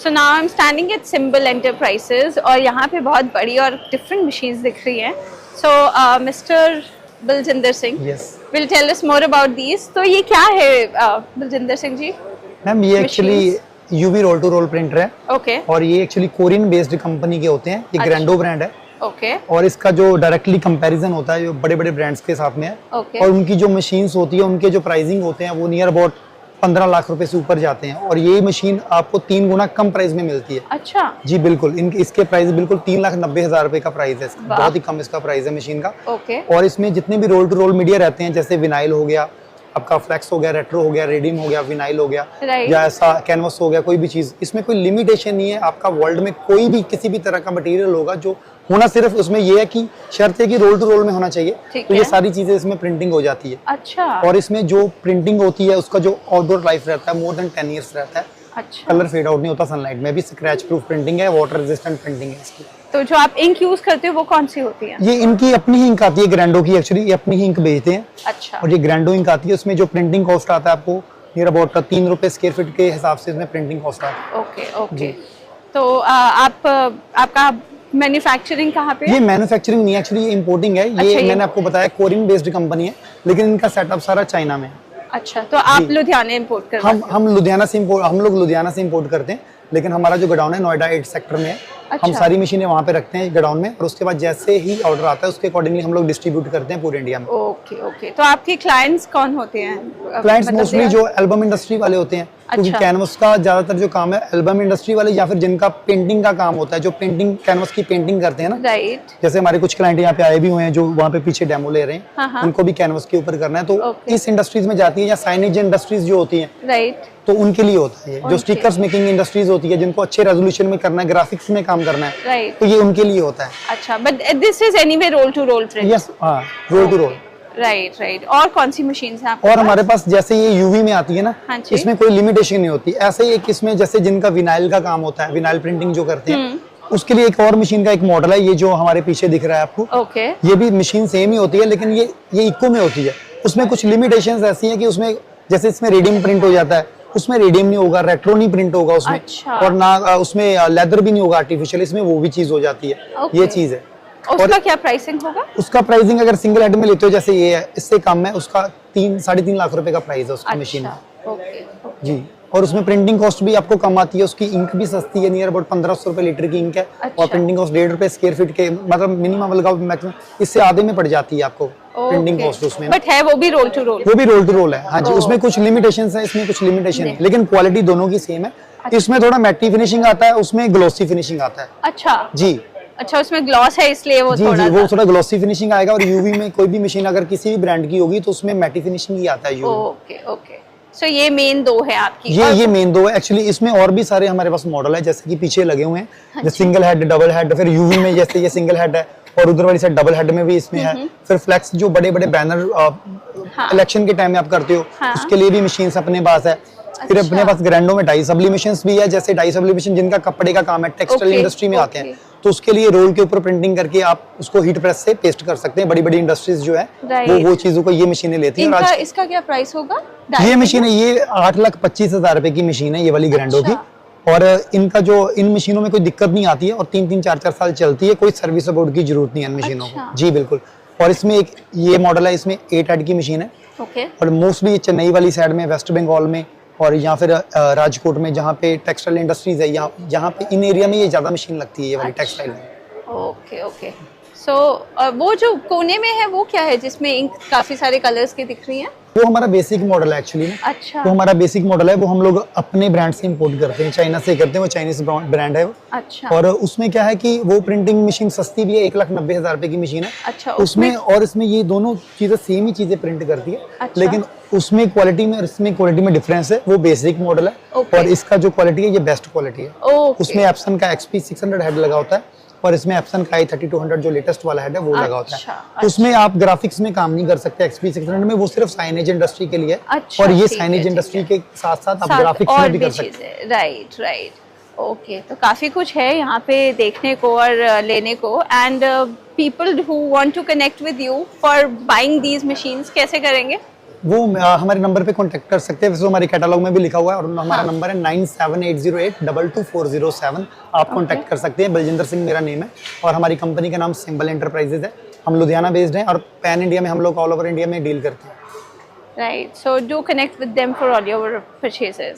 So now I am standing at symbol enterprises और यहाँ पे बहुत बड़ी और डिफरेंट मशीन्स दिख रही हैं। So mister Baljinder Singh will tell us more about these. तो ये क्या है बलजिंदर सिंह जी? मैम ये actually UV roll to roll printer है। ओके। और ये एक्चुअली कोरियन बेस्ड कंपनी के होते हैं। ये ग्रैंडो ब्रांड है। ओके। और इसका जो डायरेक्टली कंपैरिजन होता है जो बड़े बड़े ब्रांड्स के साथ में है। और उनकी जो मशीन्स होती है उनके जो प्राइसिंग होते हैं वो नियर अबाउट 15 लाख रुपए से ऊपर जाते हैं और ये मशीन आपको 3 गुना कम प्राइस में मिलती है। अच्छा जी, बिल्कुल। इसके प्राइस बिल्कुल 3,90,000 रुपए का प्राइस है इसका। बहुत ही कम इसका प्राइस है मशीन का। ओके। और इसमें जितने भी रोल टू रोल मीडिया रहते हैं जैसे विनाइल हो गया, आपका फ्लेक्स हो गया, रेट्रो हो गया, रेडियम हो गया, विनाइल हो गया, या ऐसा कैनवस हो गया, कोई भी चीज, इसमें कोई लिमिटेशन नहीं है। आपका वर्ल्ड में कोई भी किसी भी तरह का मटेरियल होगा जो होना सिर्फ उसमें ये है कि शर्त है कि रोल टू रोल में होना चाहिए। तो ये सारी चीजें इसमें प्रिंटिंग हो जाती है। अच्छा। और इसमें जो प्रिंटिंग होती है उसका जो आउटडोर लाइफ रहता है मोर देन 10 ईयर्स रहता है। अच्छा। कलर फेड आउट नहीं होता सनलाइट में भी। स्क्रैच प्रूफ प्रिंटिंग है, वाटर रेजिस्टेंट प्रिंटिंग है इसकी। तो जो आप इंक यूज करते हो वो कौन सी होती है? ये इनकी अपनी ही इंक आती है ग्रैंडो की। एक्चुअली ये अपनी ही इंक बेचते हैं। अच्छा। और ये ग्रैंडो इंक आती है, उसमें जो प्रिंटिंग कॉस्ट आता है आपको नियर अबाउट 3 रुपए स्क्वायर फीट के हिसाब से इसमें प्रिंटिंग कॉस्ट आता है। Okay okay. तो आपका मैन्युफैक्चरिंग कहाँ पे है? ये मैन्युफैक्चरिंग नहीं है एक्चुअली, ये इंपोर्टिंग है। ये मैंने आपको बताया कोरियन बेस्ड कंपनी है लेकिन इनका सेटअप सारा चाइना में है। अच्छा, तो आप लुधियाना इंपोर्ट करते हैं? हम लुधियाना से हम लोग लुधियाना से इंपोर्ट करते हैं लेकिन हमारा जो गोडाउन है नोएडा 8 सेक्टर में है। अच्छा। हम सारी मशीनें वहाँ पे रखते हैं गोडाउन में और उसके बाद जैसे ही ऑर्डर आता है उसके अकॉर्डिंगली हम लोग डिस्ट्रीब्यूट करते हैं पूरे इंडिया में। Okay okay. तो आपके क्लाइंट्स कौन होते हैं? क्लाइंट्स मोस्टली जो एल्बम इंडस्ट्री वाले होते हैं। क्योंकि कैनवस का ज्यादातर जो काम है एल्बम इंडस्ट्री वाले या फिर जिनका पेंटिंग का काम होता है, जो पेंटिंग कैनवस की पेंटिंग करते हैं ना। राइट। जैसे हमारे कुछ क्लाइंट यहाँ पे आए भी हुए हैं जो वहाँ पे पीछे डेमो ले रहे हैं। उनको भी कैनवस के ऊपर करना है तो इस इंडस्ट्रीज में जाती है। या साइनेज इंडस्ट्रीज जो होती है राइट, तो उनके लिए होता है। जो स्टिकर्स मेकिंग इंडस्ट्रीज होती है जिनको अच्छे रेजोल्यूशन में करना है, ग्राफिक्स में काम करना है, तो ये उनके लिए होता है। अच्छा, but this is anyway roll to roll print? Yes, हाँ, roll to roll. Right right. और कौन सी मशीन है आपके और हमारे पास जैसे ये यूवी में आती है ना, इसमें कोई लिमिटेशन नहीं होती। ऐसे ही एक इसमें जैसे जिनका विनाइल का काम होता है, विनाइल प्रिंटिंग जो करते हैं, उसके लिए एक और मशीन का एक मॉडल है। ये जो हमारे पीछे दिख रहा है आपको, ओके। ये भी मशीन सेम ही होती है लेकिन ये इको में होती है। उसमें कुछ लिमिटेशंस ऐसी हैं कि उसमें जैसे इसमें रेडियम प्रिंट हो जाता है, उसमें रेडियम नहीं होगा, रेट्रो नहीं प्रिंट होगा उसमें। अच्छा। और ना उसमें लेदर भी नहीं होगा आर्टिफिशियल, इसमें वो भी चीज हो जाती है। ये चीज है। उसका क्या प्राइसिंग होगा? उसका प्राइसिंग अगर सिंगल हेड में लेते हो जैसे ये है, इससे कम है, उसका 3-3.5 लाख रुपए का प्राइस है उसकी मशीन का। ओके जी। और उसमें प्रिंटिंग कॉस्ट भी आपको कम आती है। उसकी इंक भी सस्ती है, नियर अबाउट 1500 रुपए लीटर की इंक है। और प्रिंटिंग कॉस्ट 1.5 रुपए स्क्वायर फीट के, मतलब मिनिमम लगाओ मैक्सिमम इससे आधे में पड़ जाती है आपको प्रिंटिंग कॉस्ट उसमें। बट है वो भी रोल टू रोल? वो भी रोल टू रोल है, हाँ जी। उसमें कुछ लिमिटेशंस है, इसमें कुछ लिमिटेशन है, लेकिन क्वालिटी दोनों की सेम है। इसमें थोड़ा मैटी फिनिशिंग आता है, उसमें ग्लॉसी फिनिशिंग आता है। अच्छा जी। अच्छा, उसमें ग्लॉस है इसलिए वो जी, जी, वो थोड़ा ग्लॉसी फिनिशिंग आएगा। और यूवी में कोई भी मशीन अगर किसी भी ब्रांड की होगी तो उसमें मैटी फिनिशिंग ही आता है यूवी। Okay okay. सो ये मेन दो है आपकी? ये मेन दो है एक्चुअली। इसमें और भी सारे हमारे पास मॉडल है जैसे कि पीछे लगे हुए हैं, जो सिंगल हेड, डबल हेड। फिर यूवी में जैसे ये सिंगल हेड है और उधर वाली साइड डबल हेड में भी इसमें है। फिर फ्लेक्स जो बड़े बड़े बैनर इलेक्शन के टाइम में आप करते हो, उसके लिए भी मशीन अपने पास है। फिर अपने पास ग्रैंडो में डाई सब्लिमेशन भी है। जैसे डाई सब्लिमेशन जिनका कपड़े का काम है, टेक्सटाइल इंडस्ट्री में आते हैं, तो उसके लिए रोल के ऊपर प्रिंटिंग करके आप उसको हीट प्रेस से पेस्ट कर सकते हैं। बड़ी बड़ी इंडस्ट्रीज जो है वो चीजों को ये मशीनें लेती हैं। इसका क्या प्राइस होगा? ये मशीन है, ये 8,25,000 रुपए की मशीन है, ये वाली ग्रैंडो की। और इनका जो इन मशीनों में कोई दिक्कत नहीं आती है और 3-3, 4-4 साल चलती है। कोई सर्विस बोर्ड की जरूरत नहीं है इन मशीनों को। जी बिल्कुल। और इसमें एक ये मॉडल है, इसमें 8 हेड की मशीन है। और मोस्टली चेन्नई वाली साइड में, वेस्ट बंगाल में और या फिर राजकोट में जहाँ पे टेक्सटाइल इंडस्ट्रीज है, यहाँ पे इन एरिया में ये ज्यादा मशीन लगती है, ये वाली टेक्सटाइल में। Okay okay. सो वो जो कोने में है वो क्या है जिसमें इंक काफी सारे कलर्स की दिख रही हैं? वो हमारा बेसिक मॉडल है एक्चुअली। अच्छा। वो हमारा बेसिक मॉडल है, वो हम लोग अपने ब्रांड से इंपोर्ट करते हैं, चाइना से करते हैं। वो चाइनीज ब्रांड है वो। अच्छा। और उसमें क्या है कि वो प्रिंटिंग मशीन सस्ती भी है, 1,90,000 रुपए की मशीन है। अच्छा। उसमें और इसमें ये दोनों चीजें सेम ही चीजें प्रिंट करती है। अच्छा। लेकिन उसमें क्वालिटी में और इसमें क्वालिटी में डिफरेंस है। वो बेसिक मॉडल है और इसका जो क्वालिटी है ये बेस्ट क्वालिटी है। उसमें एप्सन का XP 600 हेड लगा होता है और इसमें एप्सन का i3200 जो लेटेस्ट वाला हेड है वो लगा होता है। उसमें आप ग्राफिक्स में काम नहीं कर सकते XP 600 में, वो सिर्फ साइनेज इंडस्ट्री के लिए। और ये साइनेज इंडस्ट्री के साथ साथ आप ग्राफिक्स में भी कर सकते हैं। Right right. ओके, तो काफी कुछ है यहाँ पे देखने को और लेने को। And people who want to connect with you for buying these machines कैसे करेंगे? वो हमारे नंबर पे कांटेक्ट कर सकते हैं, वैसे तो हमारे कैटलॉग में भी लिखा हुआ है, और हमारा हाँ। नंबर है 9780822407। आप कांटेक्ट कर सकते हैं। बलजिंदर सिंह मेरा नेम है और हमारी कंपनी का नाम सिंबल एंटरप्राइजेज है। हम लुधियाना बेस्ड हैं और पैन इंडिया में हम लोग ऑल ओवर इंडिया में डील करते हैं। Right. So do connect with them for all your purchases.